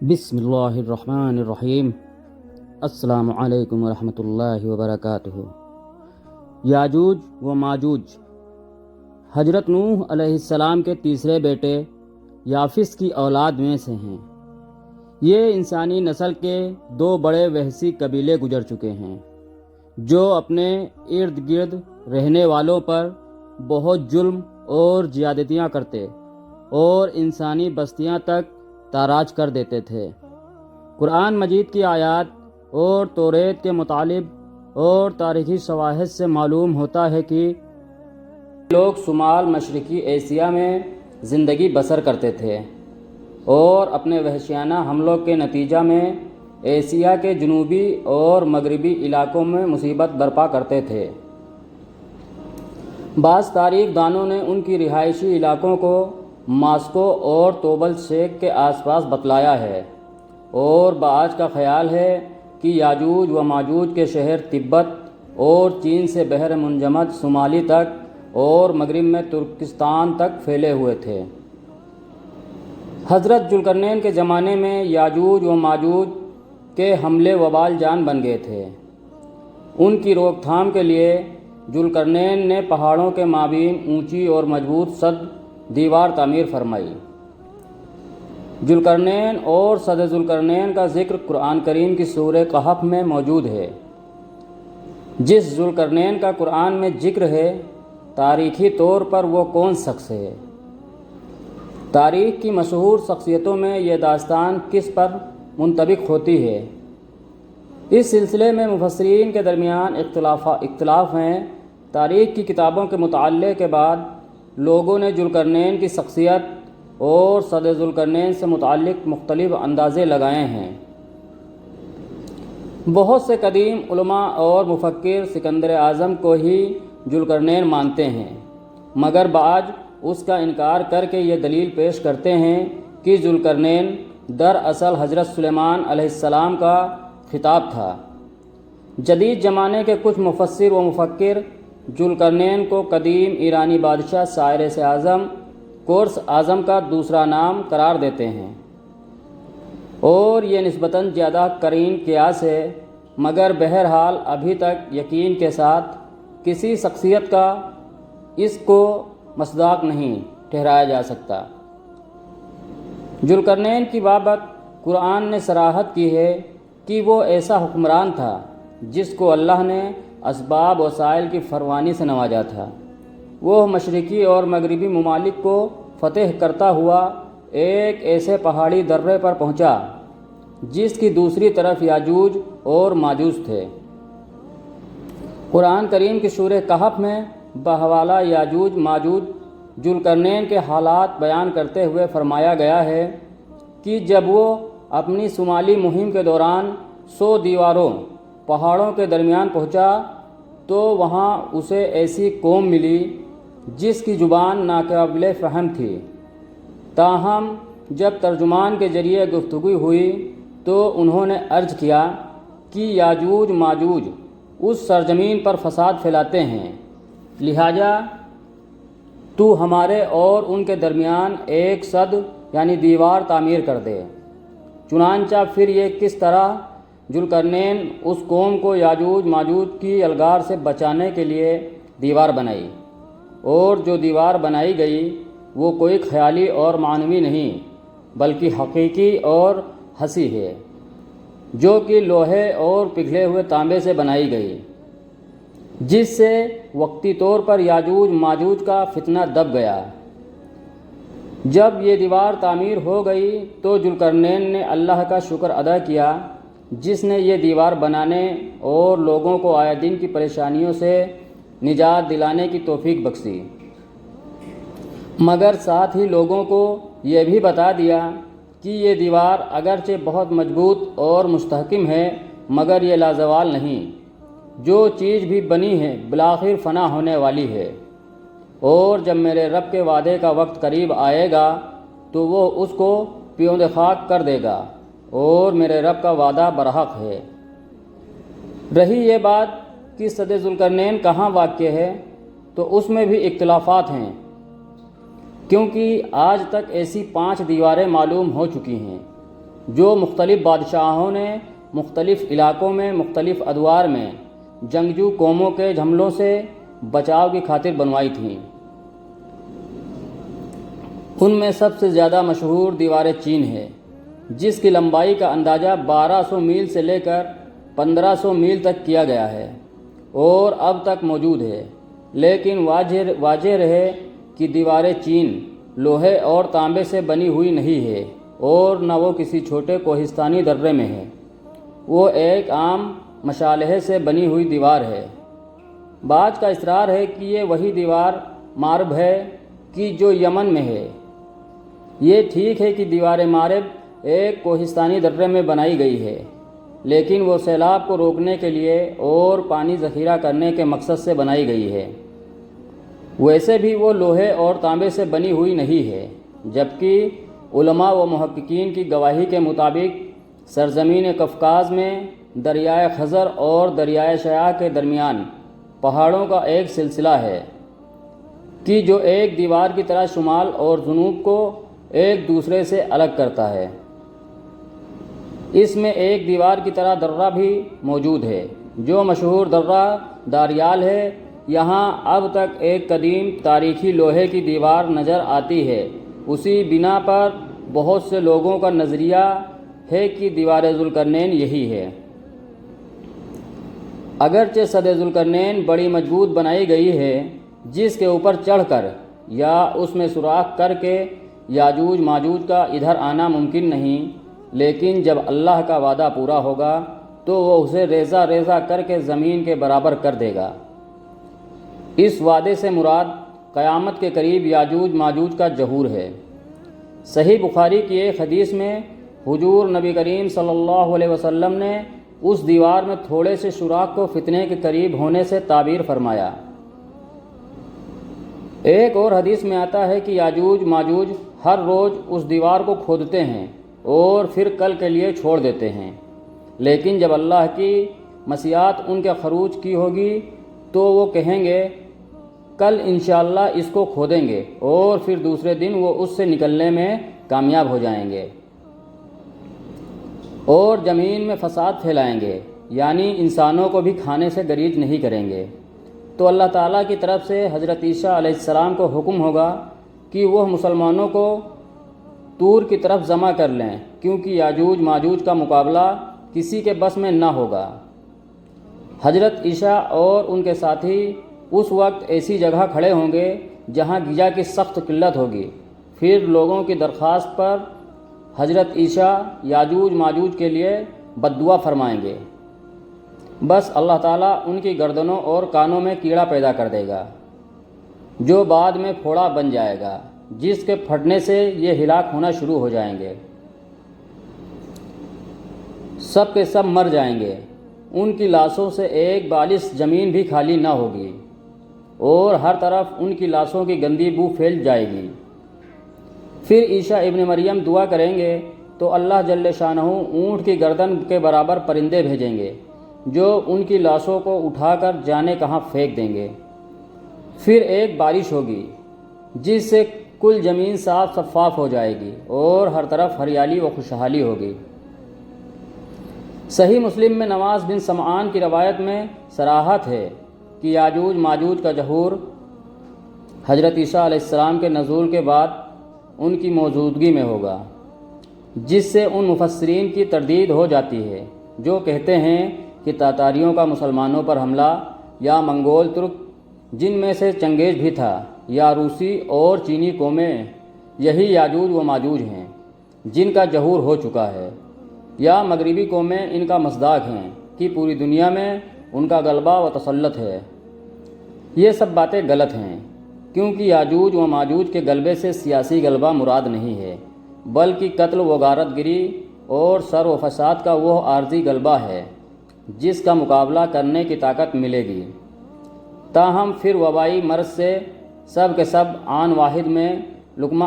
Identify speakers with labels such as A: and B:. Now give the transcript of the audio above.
A: بسم اللہ الرحمن الرحیم۔ السلام علیکم ورحمۃ اللہ وبرکاتہ۔ یاجوج و ماجوج حضرت نوح علیہ السلام کے تیسرے بیٹے یافس کی اولاد میں سے ہیں۔ یہ انسانی نسل کے دو بڑے وحشی قبیلے گزر چکے ہیں جو اپنے ارد گرد رہنے والوں پر بہت ظلم اور زیادتیاں کرتے اور انسانی بستیاں تک تاراج کر دیتے تھے۔ قرآن مجید کی آیات اور توریت کے مطالب اور تاریخی شواہد سے معلوم ہوتا ہے کہ لوگ شمال مشرقی ایشیا میں زندگی بسر کرتے تھے اور اپنے وحشیانہ حملوں کے نتیجہ میں ایشیا کے جنوبی اور مغربی علاقوں میں مصیبت برپا کرتے تھے۔ بعض تاریخ دانوں نے ان کی رہائشی علاقوں کو ماسکو اور توبل شیخ کے آس پاس بتلایا ہے، اور بعض کا خیال ہے کہ یاجوج و ماجوج کے شہر تبت اور چین سے بحر منجمد شمالی تک اور مغرب میں ترکستان تک پھیلے ہوئے تھے۔ حضرت ذوالقرنین کے زمانے میں یاجوج و ماجوج کے حملے وبال جان بن گئے تھے۔ ان کی روک تھام کے لیے ذوالقرنین نے پہاڑوں کے مابین اونچی اور مضبوط سد دیوار تعمیر فرمائی۔ ذوالقرنین اور سد ذوالقرنین کا ذکر قرآن کریم کی سورہ کہف میں موجود ہے۔ جس ذوالقرنین کا قرآن میں ذکر ہے، تاریخی طور پر وہ کون شخص ہے؟ تاریخ کی مشہور شخصیتوں میں یہ داستان کس پر منطبق ہوتی ہے؟ اس سلسلے میں مفسرین کے درمیان اختلاف ہیں۔ تاریخ کی کتابوں کے مطالعے کے بعد لوگوں نے ذوالقرنین کی شخصیت اور سد ذوالقرنین سے متعلق مختلف اندازے لگائے ہیں۔ بہت سے قدیم علماء اور مفکر سکندر اعظم کو ہی ذوالقرنین مانتے ہیں، مگر بعض اس کا انکار کر کے یہ دلیل پیش کرتے ہیں کہ ذوالقرنین دراصل حضرت سلیمان علیہ السلام کا خطاب تھا۔ جدید زمانے کے کچھ مفسر و مفکر ذوالقرنین کو قدیم ایرانی بادشاہ سائرس اعظم کورس اعظم کا دوسرا نام قرار دیتے ہیں، اور یہ نسبتاً زیادہ قرین قیاس ہے، مگر بہرحال ابھی تک یقین کے ساتھ کسی شخصیت کا اس کو مصداق نہیں ٹھہرایا جا سکتا۔ ذوالقرنین کی بابت قرآن نے صراحت کی ہے کہ وہ ایسا حکمران تھا جس کو اللہ نے اسباب وسائل کی فراوانی سے نوازا تھا۔ وہ مشرقی اور مغربی ممالک کو فتح کرتا ہوا ایک ایسے پہاڑی درے پر پہنچا جس کی دوسری طرف یاجوج اور ماجوج تھے۔ قرآن کریم کی سورہ کہف میں بحوالہ یاجوج ماجوج ذوالقرنین کے حالات بیان کرتے ہوئے فرمایا گیا ہے کہ جب وہ اپنی شمالی مہم کے دوران 100 دیواروں پہاڑوں کے درمیان پہنچا تو وہاں اسے ایسی قوم ملی جس کی زبان ناقابل فہم تھی۔ تاہم جب ترجمان کے ذریعے گفتگو ہوئی تو انہوں نے عرض کیا کہ یاجوج ماجوج اس سرزمین پر فساد پھیلاتے ہیں، لہٰذا تو ہمارے اور ان کے درمیان ایک سد یعنی دیوار تعمیر کر دے۔ چنانچہ پھر یہ کس طرح ذوالقرنین اس قوم کو یاجوج ماجوج کی الگار سے بچانے کے لیے دیوار بنائی، اور جو دیوار بنائی گئی وہ کوئی خیالی اور معنوی نہیں بلکہ حقیقی اور حسی ہے، جو کہ لوہے اور پگھلے ہوئے تانبے سے بنائی گئی، جس سے وقتی طور پر یاجوج ماجوج کا فتنہ دب گیا۔ جب یہ دیوار تعمیر ہو گئی تو ذوالقرنین نے اللہ کا شکر ادا کیا جس نے یہ دیوار بنانے اور لوگوں کو آئے دن کی پریشانیوں سے نجات دلانے کی توفیق بخشی، مگر ساتھ ہی لوگوں کو یہ بھی بتا دیا کہ یہ دیوار اگرچہ بہت مضبوط اور مستحکم ہے مگر یہ لازوال نہیں، جو چیز بھی بنی ہے بالآخر فنا ہونے والی ہے، اور جب میرے رب کے وعدے کا وقت قریب آئے گا تو وہ اس کو پیوند خاک کر دے گا، اور میرے رب کا وعدہ برحق ہے۔ رہی یہ بات کہ سد ذوالقرنین کہاں واقع ہے تو اس میں بھی اختلافات ہیں، کیونکہ آج تک ایسی 5 دیواریں معلوم ہو چکی ہیں۔ جو مختلف بادشاہوں نے مختلف علاقوں میں مختلف ادوار میں جنگجو قوموں کے حملوں سے بچاؤ کی خاطر بنوائی تھیں۔ ان میں سب سے زیادہ مشہور دیوار چین ہے، جس کی لمبائی کا اندازہ 1200 میل سے لے کر 1500 میل تک کیا گیا ہے اور اب تک موجود ہے۔ لیکن واضح رہے کہ دیوار چین لوہے اور تانبے سے بنی ہوئی نہیں ہے اور نہ وہ کسی چھوٹے کوہستانی درے میں ہے، وہ ایک عام مصالحے سے بنی ہوئی دیوار ہے۔ بعض کا اصرار ہے کہ یہ وہی دیوار مارب ہے کہ جو یمن میں ہے۔ یہ ٹھیک ہے کہ دیوار مارب ایک کوہستانی درے میں بنائی گئی ہے، لیکن وہ سیلاب کو روکنے کے لیے اور پانی ذخیرہ کرنے کے مقصد سے بنائی گئی ہے۔ ویسے بھی وہ لوہے اور تانبے سے بنی ہوئی نہیں ہے، جبکہ علماء و محققین کی گواہی کے مطابق سرزمین قفقاز میں دریائے خزر اور دریائے شیاء کے درمیان پہاڑوں کا ایک سلسلہ ہے کہ جو ایک دیوار کی طرح شمال اور جنوب کو ایک دوسرے سے الگ کرتا ہے۔ اس میں ایک دیوار کی طرح درہ بھی موجود ہے، جو مشہور درہ داریال ہے۔ یہاں اب تک ایک قدیم تاریخی لوہے کی دیوار نظر آتی ہے۔ اسی بنا پر بہت سے لوگوں کا نظریہ ہے کہ دیوار ذوالقرنین یہی ہے۔ اگرچہ سد ذوالقرنین بڑی مضبوط بنائی گئی ہے، جس کے اوپر چڑھ کر یا اس میں سوراخ کر کے یاجوج ماجوج کا ادھر آنا ممکن نہیں، لیکن جب اللہ کا وعدہ پورا ہوگا تو وہ اسے ریزہ ریزہ کر کے زمین کے برابر کر دے گا۔ اس وعدے سے مراد قیامت کے قریب یاجوج ماجوج کا ظہور ہے۔ صحیح بخاری کی ایک حدیث میں حضور نبی کریم صلی اللہ علیہ وسلم نے اس دیوار میں تھوڑے سے سوراخ کو فتنے کے قریب ہونے سے تعبیر فرمایا۔ ایک اور حدیث میں آتا ہے کہ یاجوج ماجوج ہر روز اس دیوار کو کھودتے ہیں اور پھر کل کے لیے چھوڑ دیتے ہیں، لیکن جب اللہ کی مشیات ان کے خروج کی ہوگی تو وہ کہیں گے کل انشاءاللہ اس کو کھودیں گے، اور پھر دوسرے دن وہ اس سے نکلنے میں کامیاب ہو جائیں گے اور زمین میں فساد پھیلائیں گے، یعنی انسانوں کو بھی کھانے سے گریز نہیں کریں گے۔ تو اللہ تعالیٰ کی طرف سے حضرت عیسیٰ علیہ السلام کو حکم ہوگا کہ وہ مسلمانوں کو طور کی طرف جمع کر لیں، کیونکہ یاجوج ماجوج کا مقابلہ کسی کے بس میں نہ ہوگا۔ حضرت عیسیٰ اور ان کے ساتھی اس وقت ایسی جگہ کھڑے ہوں گے جہاں غذا کی سخت قلت ہوگی۔ پھر لوگوں کی درخواست پر حضرت عیسیٰ یاجوج ماجوج کے لیے بددعا فرمائیں گے، بس اللہ تعالیٰ ان کی گردنوں اور کانوں میں کیڑا پیدا کر دے گا، جو بعد میں پھوڑا بن جائے گا، جس کے پھٹنے سے یہ ہلاک ہونا شروع ہو جائیں گے۔ سب کے سب مر جائیں گے، ان کی لاشوں سے ایک بالش زمین بھی خالی نہ ہوگی، اور ہر طرف ان کی لاشوں کی گندی بو پھیل جائے گی۔ پھر عیسیٰ ابن مریم دعا کریں گے تو اللہ جل شانہ اونٹ کی گردن کے برابر پرندے بھیجیں گے، جو ان کی لاشوں کو اٹھا کر جانے کہاں پھینک دیں گے۔ پھر ایک بارش ہوگی جس سے کل زمین صاف شفاف ہو جائے گی اور ہر طرف ہریالی و خوشحالی ہوگی۔ صحیح مسلم میں نواس بن سمعان کی روایت میں صراحت ہے کہ یاجوج ماجوج کا ظہور حضرت عیسیٰ علیہ السلام کے نزول کے بعد ان کی موجودگی میں ہوگا، جس سے ان مفسرین کی تردید ہو جاتی ہے جو کہتے ہیں کہ تاتاریوں کا مسلمانوں پر حملہ یا منگول ترک، جن میں سے چنگیز بھی تھا، یا روسی اور چینی قومیں، یہی یاجوج و ماجوج ہیں جن کا ظہور ہو چکا ہے، یا مغربی قومیں ان کا مصداق ہیں کہ پوری دنیا میں ان کا غلبہ و تسلط ہے۔ یہ سب باتیں غلط ہیں، کیونکہ یاجوج و ماجوج کے غلبے سے سیاسی غلبہ مراد نہیں ہے، بلکہ قتل و غارت گری اور شر و فساد کا وہ عارضی غلبہ ہے جس کا مقابلہ کرنے کی طاقت ملے گی۔ تاہم پھر وبائی مرض سے سب کے سب آن واحد میں لقمہ